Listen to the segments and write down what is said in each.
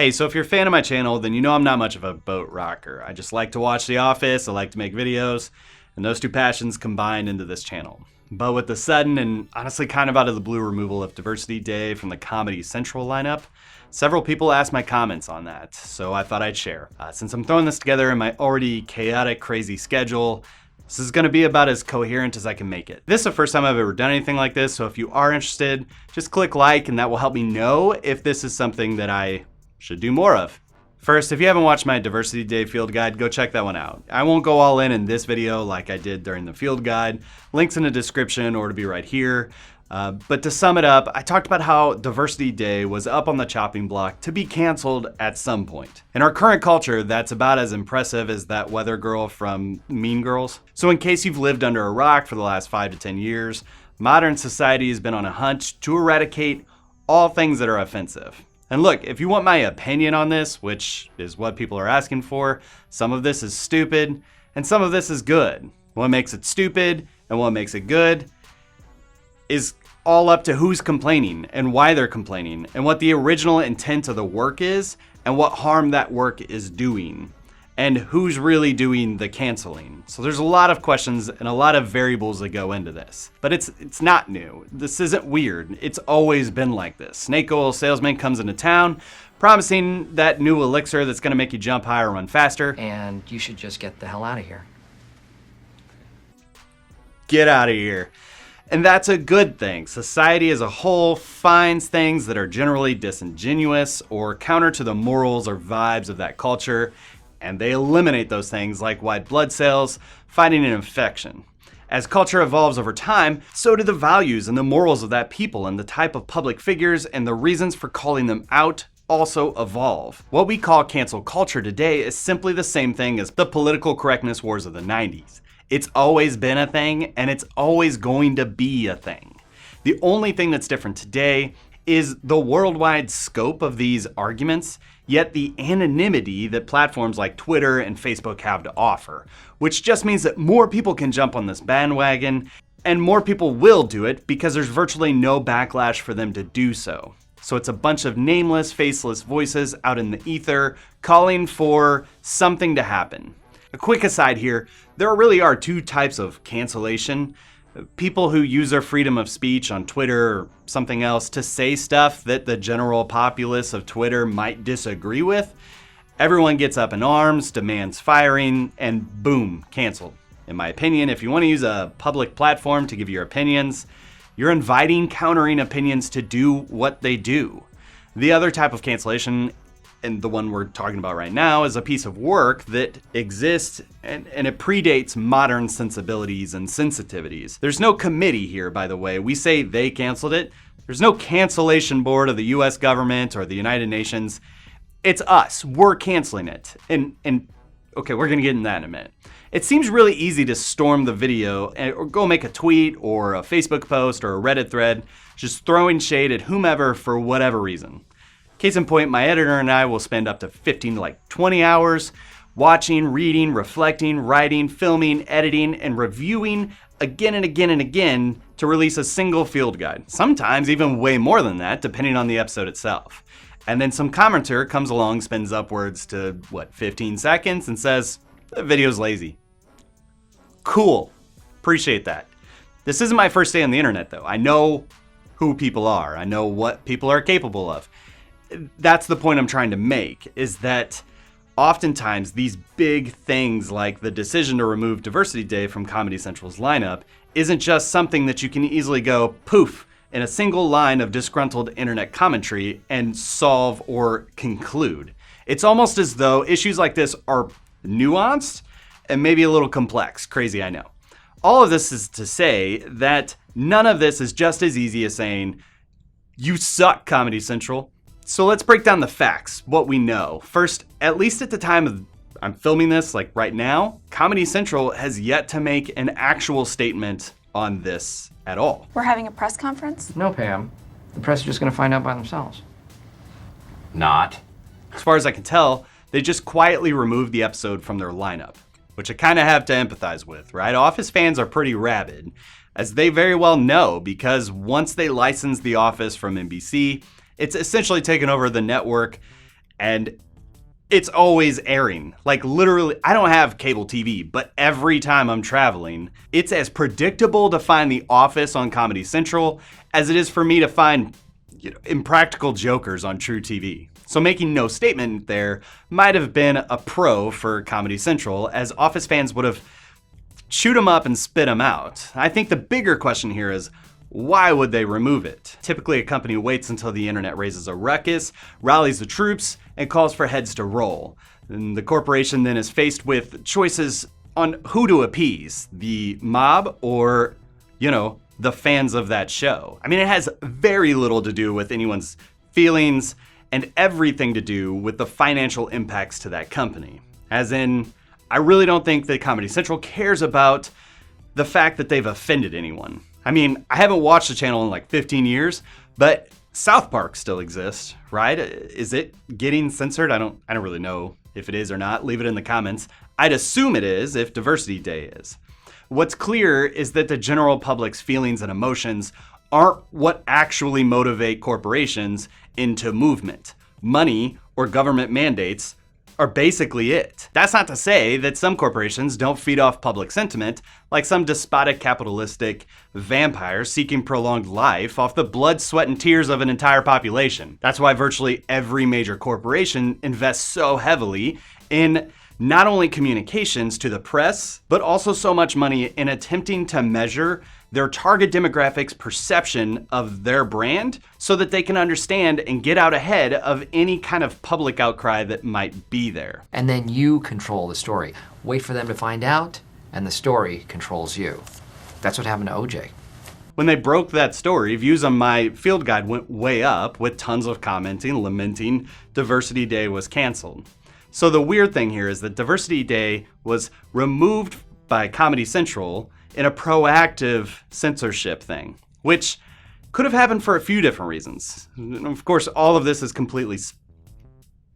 Hey, so if you're a fan of my channel, then you know I'm not much of a boat rocker. I just like to watch The Office, I like to make videos, and those two passions combined into this channel. But with the sudden and honestly kind of out of the blue removal of Diversity Day from the Comedy Central lineup, several people asked my comments on that, so I thought I'd share. Since I'm throwing this together in my already chaotic, crazy schedule, this is gonna be about as coherent as I can make it. This is the first time I've ever done anything like this, so if you are interested, just click like and that will help me know if this is something that I should do more of. First, if you haven't watched my Diversity Day field guide, go check that one out. I won't go all in this video like I did during the field guide. Links in the description or to be right here. But to sum it up, I talked about how Diversity Day was up on the chopping block to be canceled at some point. In our current culture, that's about as impressive as that weather girl from Mean Girls. So in case you've lived under a rock for the last 5 to 10 years, modern society has been on a hunt to eradicate all things that are offensive. And look, if you want my opinion on this, which is what people are asking for, some of this is stupid and some of this is good. What makes it stupid and what makes it good is all up to who's complaining and why they're complaining and what the original intent of the work is and what harm that work is doing and who's really doing the canceling. So there's a lot of questions and a lot of variables that go into this. But it's not new. This isn't weird. It's always been like this. Snake oil salesman comes into town promising that new elixir that's gonna make you jump higher, run faster. And you should just get the hell out of here. Get out of here. And that's a good thing. Society as a whole finds things that are generally disingenuous or counter to the morals or vibes of that culture, and they eliminate those things like white blood cells, fighting an infection. As culture evolves over time, so do the values and the morals of that people, and the type of public figures and the reasons for calling them out also evolve. What we call cancel culture today is simply the same thing as the political correctness wars of the 90s. It's always been a thing, and it's always going to be a thing. The only thing that's different today is the worldwide scope of these arguments, yet the anonymity that platforms like Twitter and Facebook have to offer, which just means that more people can jump on this bandwagon, and more people will do it because there's virtually no backlash for them to do so. So it's a bunch of nameless, faceless voices out in the ether calling for something to happen. A quick aside here, there really are two types of cancellation. People who use their freedom of speech on Twitter or something else to say stuff that the general populace of Twitter might disagree with. Everyone gets up in arms, demands firing, and boom, canceled. In my opinion, if you want to use a public platform to give your opinions, you're inviting countering opinions to do what they do. The other type of cancellation, and the one we're talking about right now, is a piece of work that exists and it predates modern sensibilities and sensitivities. There's no committee here, by the way. We say they canceled it. There's no cancellation board of the US government or the United Nations. It's us. We're canceling it. And okay, we're gonna get into that in a minute. It seems really easy to storm the video or go make a tweet or a Facebook post or a Reddit thread, just throwing shade at whomever for whatever reason. Case in point, my editor and I will spend up to 15 to 20 hours watching, reading, reflecting, writing, filming, editing, and reviewing again and again and again to release a single field guide. Sometimes even way more than that, depending on the episode itself. And then some commenter comes along, spends upwards to, 15 seconds and says, the video's lazy. Cool, appreciate that. This isn't my first day on the internet though. I know who people are. I know what people are capable of. That's the point I'm trying to make, is that oftentimes these big things like the decision to remove Diversity Day from Comedy Central's lineup isn't just something that you can easily go poof in a single line of disgruntled internet commentary and solve or conclude. It's almost as though issues like this are nuanced and maybe a little complex. Crazy, I know. All of this is to say that none of this is just as easy as saying, you suck, Comedy Central. So let's break down the facts, what we know. First, at least at the time of I'm filming this, like right now, Comedy Central has yet to make an actual statement on this at all. We're having a press conference? No, Pam. The press are just gonna find out by themselves. Not. As far as I can tell, they just quietly removed the episode from their lineup, which I kind of have to empathize with, right? Office fans are pretty rabid, as they very well know, because once they licensed The Office from NBC, it's essentially taken over the network, And it's always airing. Like literally, I don't have cable TV, but every time I'm traveling, it's as predictable to find The Office on Comedy Central as it is for me to find Impractical Jokers on True TV. So making no statement there might have been a pro for Comedy Central, as Office fans would have chewed them up and spit them out. I think the bigger question here is, why would they remove it? Typically, a company waits until the internet raises a ruckus, rallies the troops, and calls for heads to roll. And the corporation then is faced with choices on who to appease, the mob or, the fans of that show. I mean, it has very little to do with anyone's feelings and everything to do with the financial impacts to that company. As in, I really don't think that Comedy Central cares about the fact that they've offended anyone. I mean, I haven't watched the channel in like 15 years, but South Park still exists, right? Is it getting censored? I don't really know if it is or not. Leave it in the comments. I'd assume it is if Diversity Day is. What's clear is that the general public's feelings and emotions aren't what actually motivate corporations into movement. Money or government mandates are basically it. That's not to say that some corporations don't feed off public sentiment, like some despotic capitalistic vampires seeking prolonged life off the blood, sweat, and tears of an entire population. That's why virtually every major corporation invests so heavily in not only communications to the press, but also so much money in attempting to measure their target demographics' perception of their brand so that they can understand and get out ahead of any kind of public outcry that might be there. And then you control the story. Wait for them to find out, and the story controls you. That's what happened to OJ. When they broke that story, views on my field guide went way up, with tons of commenting, lamenting Diversity Day was canceled. So the weird thing here is that Diversity Day was removed by Comedy Central in a proactive censorship thing, which could have happened for a few different reasons. Of course, all of this is completely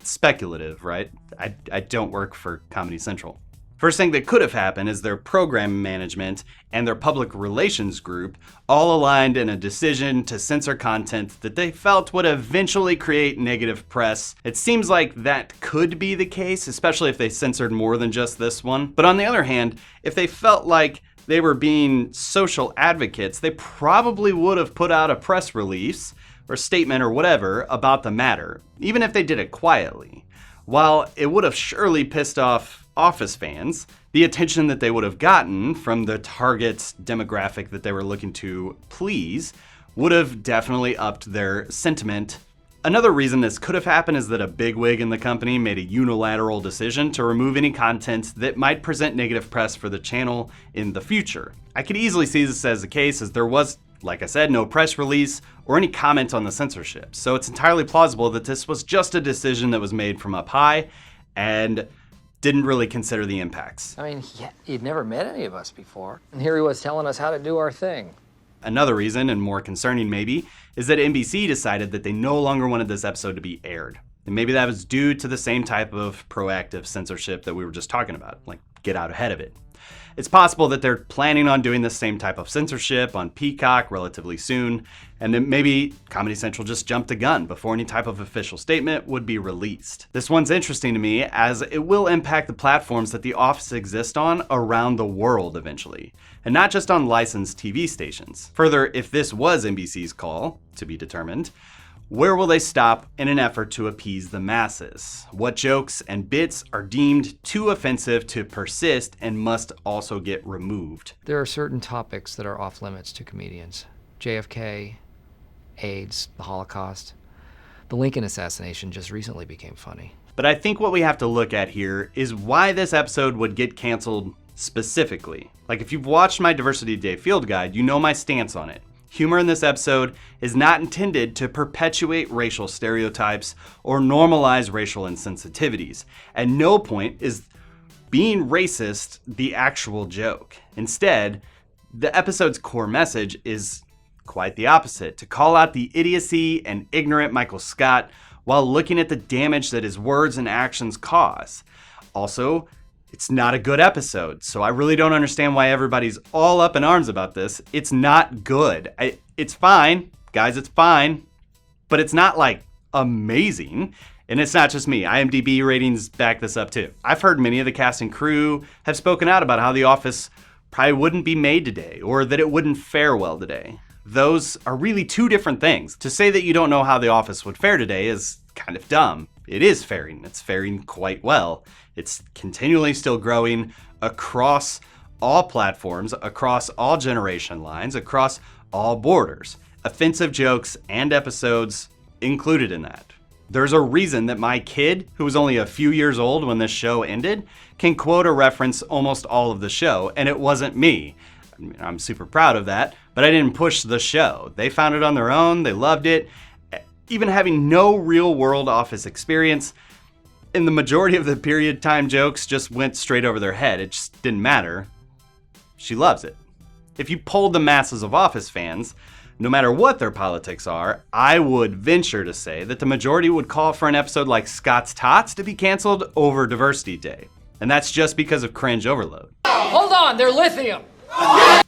speculative, right? I don't work for Comedy Central. First thing that could have happened is their program management and their public relations group all aligned in a decision to censor content that they felt would eventually create negative press. It seems like that could be the case, especially if they censored more than just this one. But on the other hand, if they felt like they were being social advocates, they probably would have put out a press release or statement or whatever about the matter, even if they did it quietly. While it would have surely pissed off Office fans, the attention that they would have gotten from the target demographic that they were looking to please would have definitely upped their sentiment. Another reason this could have happened is that a bigwig in the company made a unilateral decision to remove any content that might present negative press for the channel in the future. I could easily see this as the case, as there was, like I said, no press release or any comment on the censorship. So it's entirely plausible that this was just a decision that was made from up high and didn't really consider the impacts. I mean, he'd never met any of us before. And here he was telling us how to do our thing. Another reason, and more concerning maybe, is that NBC decided that they no longer wanted this episode to be aired. And maybe that was due to the same type of proactive censorship that we were just talking about, like get out ahead of it. It's possible that they're planning on doing the same type of censorship on Peacock relatively soon, and then maybe Comedy Central just jumped the gun before any type of official statement would be released. This one's interesting to me as it will impact the platforms that The Office exists on around the world eventually, and not just on licensed TV stations. Further, if this was NBC's call, to be determined, where will they stop in an effort to appease the masses? What jokes and bits are deemed too offensive to persist and must also get removed? There are certain topics that are off limits to comedians. JFK, AIDS, the Holocaust. The Lincoln assassination just recently became funny. But I think what we have to look at here is why this episode would get canceled specifically. Like, if you've watched my Diversity Day field guide, you know my stance on it. Humor in this episode is not intended to perpetuate racial stereotypes or normalize racial insensitivities. At no point is being racist the actual joke. Instead, the episode's core message is quite the opposite: to call out the idiocy and ignorant Michael Scott while looking at the damage that his words and actions cause. Also, it's not a good episode, so I really don't understand why everybody's all up in arms about this. It's not good. It's fine, guys, it's fine, but it's not like amazing. And it's not just me. IMDb ratings back this up too. I've heard many of the cast and crew have spoken out about how The Office probably wouldn't be made today, or that it wouldn't fare well today. Those are really two different things. To say that you don't know how The Office would fare today is kind of dumb. It is faring. It's faring quite well. It's continually still growing across all platforms, across all generation lines, across all borders. Offensive jokes and episodes included in that. There's a reason that my kid, who was only a few years old when this show ended, can quote or reference almost all of the show, and it wasn't me. I mean, I'm super proud of that, but I didn't push the show. They found it on their own, they loved it. Even having no real world Office experience, and the majority of the period time jokes just went straight over their head. It just didn't matter. She loves it. If you polled the masses of Office fans, no matter what their politics are, I would venture to say that the majority would call for an episode like Scott's Tots to be canceled over Diversity Day. And that's just because of cringe overload. Hold on, they're lithium.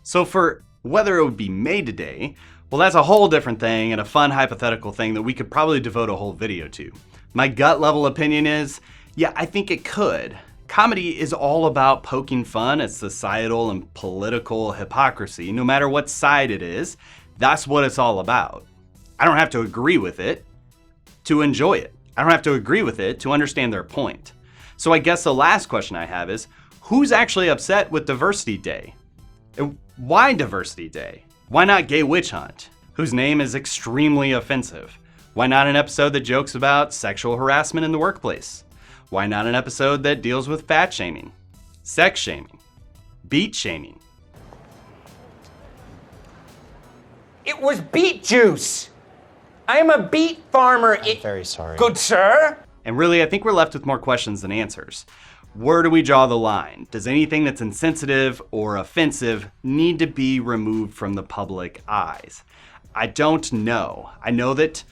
So for whether it would be made today, well, that's a whole different thing and a fun hypothetical thing that we could probably devote a whole video to. My gut level opinion is, yeah, I think it could. Comedy is all about poking fun at societal and political hypocrisy, no matter what side it is. That's what it's all about. I don't have to agree with it to enjoy it. I don't have to agree with it to understand their point. So I guess the last question I have is, who's actually upset with Diversity Day? And why Diversity Day? Why not Gay Witch Hunt, whose name is extremely offensive? Why not an episode that jokes about sexual harassment in the workplace? Why not an episode that deals with fat shaming, sex shaming, beet shaming? It was beet juice. I am a beet farmer. I'm very sorry. Good sir. And really, I think we're left with more questions than answers. Where do we draw the line? Does anything that's insensitive or offensive need to be removed from the public eyes? I don't know. I know that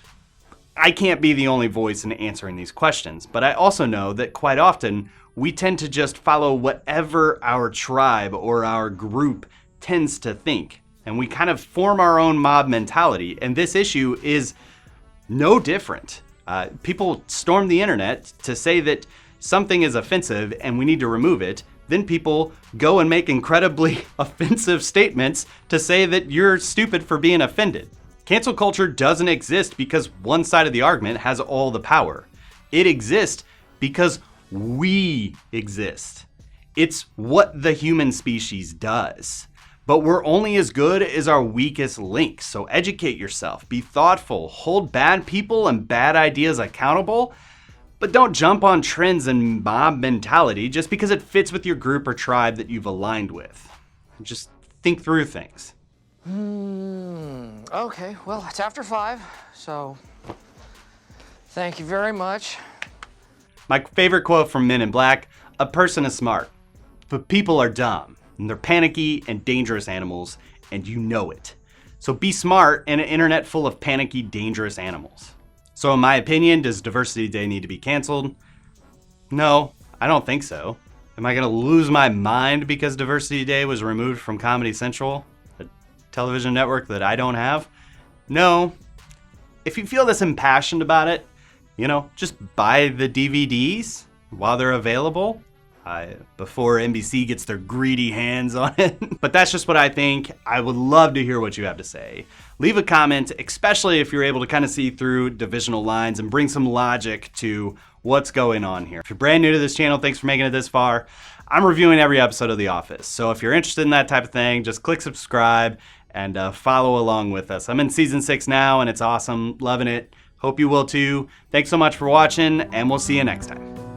I can't be the only voice in answering these questions, but I also know that quite often we tend to just follow whatever our tribe or our group tends to think. And we kind of form our own mob mentality, and this issue is no different. People storm the internet to say that something is offensive and we need to remove it. Then people go and make incredibly offensive statements to say that you're stupid for being offended. Cancel culture doesn't exist because one side of the argument has all the power. It exists because we exist. It's what the human species does. But we're only as good as our weakest link, so educate yourself, be thoughtful, hold bad people and bad ideas accountable, but don't jump on trends and mob mentality just because it fits with your group or tribe that you've aligned with. Just think through things. Okay, well, it's after 5, so thank you very much. My favorite quote from Men in Black, "A person is smart, but people are dumb. And they're panicky and dangerous animals, and you know it. So be smart in an internet full of panicky, dangerous animals." So in my opinion, does Diversity Day need to be canceled? No, I don't think so. Am I gonna lose my mind because Diversity Day was removed from Comedy Central, a television network that I don't have? No. If you feel this impassioned about it, just buy the DVDs while they're available. Before NBC gets their greedy hands on it. But that's just what I think. I would love to hear what you have to say. Leave a comment, especially if you're able to kind of see through divisional lines and bring some logic to what's going on here. If you're brand new to this channel, thanks for making it this far. I'm reviewing every episode of The Office. So if you're interested in that type of thing, just click subscribe and follow along with us. I'm in season 6 now and it's awesome. Loving it. Hope you will too. Thanks so much for watching and we'll see you next time.